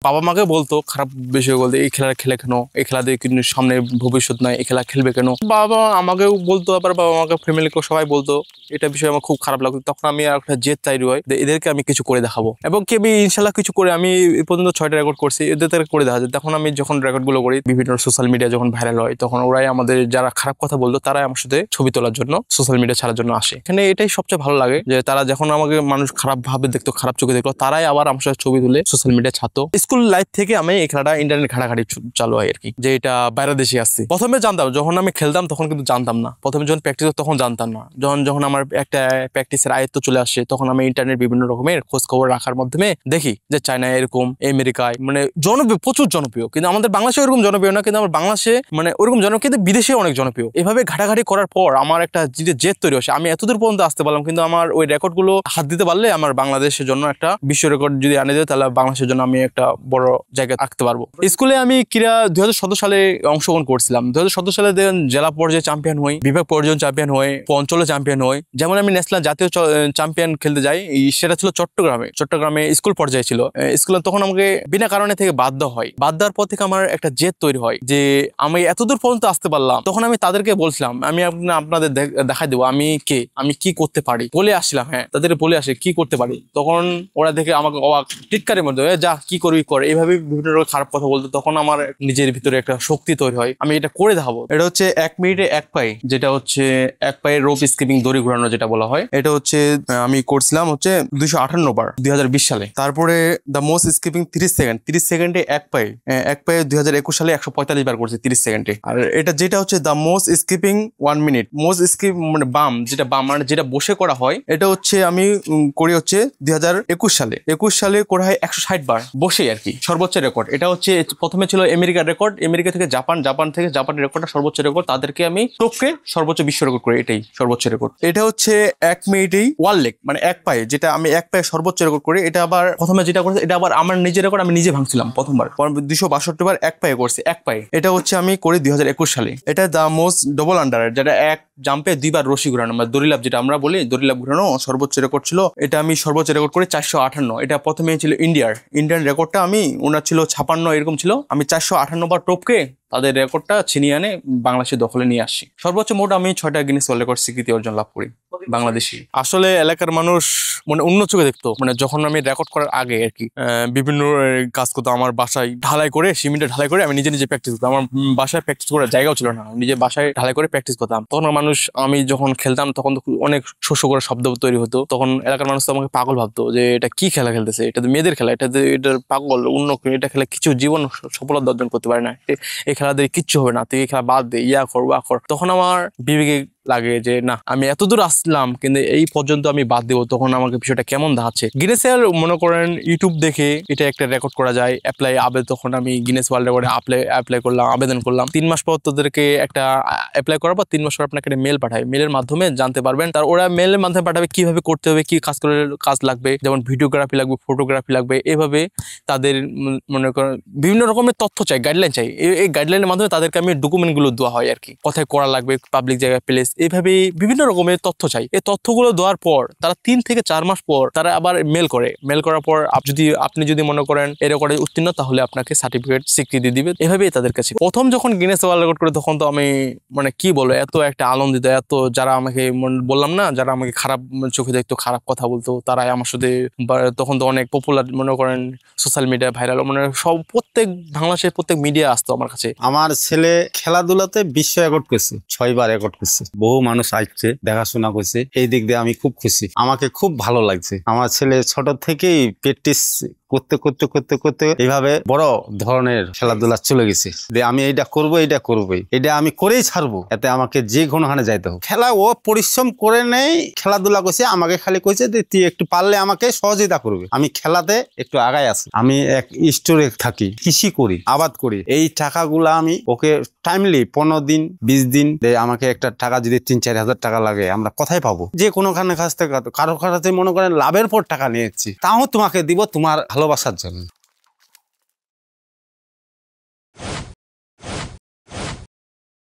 বাবা মাকে বলতো খারাপ বিষয় বলতে, এই খেলা খেলে কেন, এই খেলা দিয়ে কিন্তু সামনে ভবিষ্যৎ নাই, এই খেলা খেলবে কেন। বাবা আমাকেও বলতো, আবার বাবা মাকে ফ্যামিলিকে সবাই বলতো। এটা বিষয়ে আমার খুব খারাপ লাগতো। তখন আমি একটা জেদ তৈরি হয় যে এদেরকে আমি কিছু করে দেখাবো, এবং কি আমি ইনশাল্লাহ কিছু করে আমি এই পর্যন্ত 6টা রেকর্ড করছি, এদের করে দেখা যায়। তখন আমি যখন রেকর্ড গুলো করি বিভিন্ন সোশ্যাল মিডিয়া যখন ভাইরাল হয়, তখন ওরাই আমাদের যারা খারাপ কথা বলতো তারাই আমার সাথে ছবি তোলার জন্য সোশ্যাল মিডিয়া ছাড়ার জন্য আসে। এখানে এটাই সবচেয়ে ভালো লাগে যে তারা যখন আমাকে মানুষ খারাপ ভাবে দেখতো, খারাপ চোখে দেখলো, তারাই আবার আমার সাথে ছবি তুলে সোশ্যাল মিডিয়া ছাড়তো। স্কুল লাইফ থেকে আমি এই খেলাটা ইন্টারনেট ঘাটাঘাটি চালু হয় আর কি, যে এটা বাইরে দেশে আসছে। প্রথমে জানতাম, যখন আমি খেলতাম তখন কিন্তু জানতাম না। প্রথমে যখন প্র্যাকটিস তখন জানতাম না। যখন আমার একটা প্র্যাকটিসের আয়ত্ত চলে আসে, তখন আমি ইন্টারনেট বিভিন্ন রকমের খোঁজ খবর রাখার মাধ্যমে দেখি যে চায়না এরকম, আমেরিকায় মানে জনপ্রিয়, প্রচুর জনপ্রিয়। কিন্তু আমাদের বাংলাদেশে ওরকম জনপ্রিয় না, কিন্তু আমার বাংলাদেশে মানে ওরকম জনপ্রিয়, কিন্তু বিদেশে অনেক জনপ্রিয়। এভাবে ঘাটাঘাটি করার পর আমার একটা জেদ তৈরি হয়েছে, আমি এতদূর পর্যন্ত আসতে পারলাম। কিন্তু আমার ওই রেকর্ড গুলো হাত দিতে পারলে আমার বাংলাদেশের জন্য একটা বিশ্ব রেকর্ড যদি আনে দেয়, তাহলে বাংলাদেশের জন্য আমি একটা বড় জায়গায় রাখতে পারবো। স্কুলে আমি ক্রীড়া 2017 সালে অংশগ্রহণ করছিলাম। 2017 সালে জেলা পর্যায়ে চ্যাম্পিয়ন হই, বিভাগ পর্যায়ে চ্যাম্পিয়ন হই, অঞ্চলে চ্যাম্পিয়ন হই। যেমন আমি ন্যাশনাল জাতীয় চ্যাম্পিয়ন খেলতে যাই, সেটা ছিল চট্টগ্রামে স্কুল পর্যায়ে ছিল। স্কুলে তখন আমাকে বিনা কারণে থেকে বাদ দেওয়া হয়। বাদ দেওয়ার পর থেকে আমার একটা জেদ তৈরি হয় যে আমি এতদূর পর্যন্ত আসতে পারলাম। তখন আমি তাদেরকে বলছিলাম, আমি আপনাদের দেখাই দেবো আমি কে, আমি কি করতে পারি, বলে আসছিলাম। হ্যাঁ, তাদের বলে আসে কি করতে পারি। তখন ওরা দেখে আমাকে অবাক, টিটকারের মধ্যে যা কি করবি কর, এইভাবে বিভিন্ন রকম খারাপ কথা বলতো। তখন আমার নিজের ভিতরে একটা শক্তি তৈরি হয়, আমি এটা করে দেখাবো। এটা হচ্ছে 1 মিনিটে 1 পাই, যেটা হচ্ছে 1 পায়ে রোপ স্কিপিং, দড়ি ঘোরানো যেটা বলা হয়। এটা হচ্ছে আমি করছিলাম হচ্ছে 258 বার 2020 সালে। তারপরে দ্য মোস্ট স্কিপিং 30 সেকেন্ডে 1 পায়ে 2021 সালে 145 বার করছি 30 সেকেন্ডে। আর এটা যেটা হচ্ছে the most skipping 1 minute, most skip মানে বাম, মানে যেটা বসে করা হয়, এটা হচ্ছে আমি করি হচ্ছে 2021 সালে করা হয় 160 বার বসে আর কি, সর্বোচ্চ রেকর্ড। এটা হচ্ছে প্রথমে ছিল আমেরিকার রেকর্ড, আমেরিকা থেকে জাপানের রেকর্ডটা সর্বোচ্চ রেকর্ড, তাদেরকে আমি টপকে সর্বোচ্চ বিশ্ব রেকর্ড করি, এটাই সর্বোচ্চ রেকর্ড। এটা হচ্ছে 1 মিনিটেই ওয়ান লেগ মানে 1 পায়ে, যেটা আমি 1 পায়ে সর্বোচ্চ রেকর্ড করি। এটা আবার প্রথমে যেটা করেছে, এটা আবার আমার নিজের রেকর্ড, আমি নিজে ভাঙছিলাম প্রথমবার। 262 বার 1 পায়ে করছি, 1 পায়ে। এটা হচ্ছে আমি করি 2021 সালে। এটা দ্য মোস্ট ডবল আন্ডার, যেটা 1 জাম্পে 2 বার রশি ঘুরানো, মানে দড়িলাভ যেটা আমরা বলি, দড়িলাভ ঘুরানো সর্বোচ্চ রেকর্ড ছিল। এটা আমি সর্বোচ্চ রেকর্ড করি 458। এটা প্রথমে ছিল ইন্ডিয়ান রেকর্ডটা, ওনার ছিল 56 এরকম ছিল। আমি 458 বার টপকে তাদের রেকর্ডটা ছিনিয়ে আনে বাংলাদেশের দখলে নিয়ে আসি। সর্বোচ্চ মোট আমি 6টা গিনেস ওয়ার্ল্ড রেকর্ড স্বীকৃতি অর্জন লাভ করি বাংলাদেশি। আসলে এলাকার মানুষ মানে অন্য চোখে দেখতো, মানে যখন আমি রেকর্ড করার আগে আর কি বিভিন্ন কাজ করতো। আমার বাসায় ঢালাই করে, সিমেন্টে ঢালাই করে আমি নিজে প্র্যাকটিস করতাম। আমার বাসায় প্র্যাকটিস করার জায়গাও ছিল না, নিজে বাসায় ঢালাই করে প্র্যাকটিস করতাম। তখন মানুষ, আমি যখন খেলতাম তখন তো অনেক শস্য করে শব্দ তৈরি হতো। তখন এলাকার মানুষ তো আমাকে পাগল ভাবতো যে এটা কি খেলা খেলতেছে, এটা তো মেয়েদের খেলা, এটার পাগল, অন্য এটা খেলে কিছু জীবন সফলতা অর্জন করতে পারে না, এই খেলা দিয়ে কিচ্ছু হবে না, তুই এই খেলা বাদ দে, ইয়া কর। তখন আমার বিবেকে লাগে যে না, আমি এতদূর আসলাম কিন্তু এই পর্যন্ত আমি বাদ দেবো। তখন আমাকে বিষয়টা কেমন দেখাচ্ছে। গিনেসের মনে করেন ইউটিউব দেখে এটা একটা রেকর্ড করা যায়, তখন আমি গিনেস ওয়ার্ল্ড রেকর্ডে অ্যাপ্লাই করলাম, আবেদন করলাম। 3 মাস পর তোদেরকে একটা অ্যাপ্লাই করার পর 3 মাস পর আপনাকে একটা মেল পাঠায়, মেলের মাধ্যমে জানতে পারবেন। তার ওরা মেলের মাধ্যমে পাঠাবে কিভাবে করতে হবে, কি কাজ লাগবে, যেমন ভিডিওগ্রাফি লাগবে, ফটোগ্রাফি লাগবে। এভাবে তাদের মনে করেন বিভিন্ন রকমের তথ্য চাই, গাইডলাইন চাই। এই গাইডলাইনের মাধ্যমে তাদেরকে আমি ডকুমেন্টগুলো দেওয়া হয় আর কি, কোথায় করা লাগবে, পাবলিক জায়গায়, প্লেস, এইভাবে বিভিন্ন রকমের তথ্য চাই। এই তথ্যগুলো দেওয়ার পর তারা 3 থেকে 4 মাস পর তারা আবার মেল করার পর আপনি যদি মনে করেন এর রেকর্ডে উত্তীর্ণ, তাহলে আপনাকে সার্টিফিকেট স্বীকৃতি দিবে। এভাবেই তাদের কাছে প্রথম যখন গিনেস ওয়ার্ল্ড রেকর্ড করে, তখন তো আমি মানে কি বলবো, এত একটা আনন্দিত, এত যারা আমাকে বললাম না, যারা আমাকে খারাপ চোখে দেখতো, খারাপ কথা বলতো, তারাই আমার সাথে, তখন তো অনেক পপুলার মনে করেন সোশ্যাল মিডিয়া ভাইরাল, মানে প্রত্যেক বাংলাদেশের প্রত্যেক মিডিয়া আসতো আমার কাছে। আমার ছেলে খেলাধুলাতে বিশ্ব রেকর্ড করছে, 6 বার রেকর্ড করছে। বহু মানুষ আসছে, দেখাশোনা করছে, এই দিক দিয়ে আমি খুব খুশি, আমাকে খুব ভালো লাগছে। আমার ছেলে ছোট থেকেই প্র্যাকটিস করতে করতে করতে করতে এইভাবে বড় ধরনের খেলাধুলা চলে গেছে যে আমি এইটা করবোই, এটা আমি করেই ছাড়বো, এতে আমাকে যে কোনো হানে যাইতে হোক। খেলা ও পরিশ্রম করে নেই, খেলাধুলা করছে, আমাকে খালি কইছে যে তুই একটু পারলে আমাকে সহযোগিতা করবে। আমি খেলাতে একটু আগায় আছি। আমি এক স্টোরে থাকি, কৃষি করি, আবাদ করি। এই টাকাগুলা আমি ওকে টাইমলি 15 দিন 20 দিন আমাকে একটা টাকা যদি 3-4 হাজার টাকা লাগে, আমরা কোথায় পাবো? যে কোনোখানে কাছ থেকে কারো কাছে মনে করেন লাভের পর টাকা নিয়েছি, তাও তোমাকে দিব তোমার ভালোবাসার জন্য।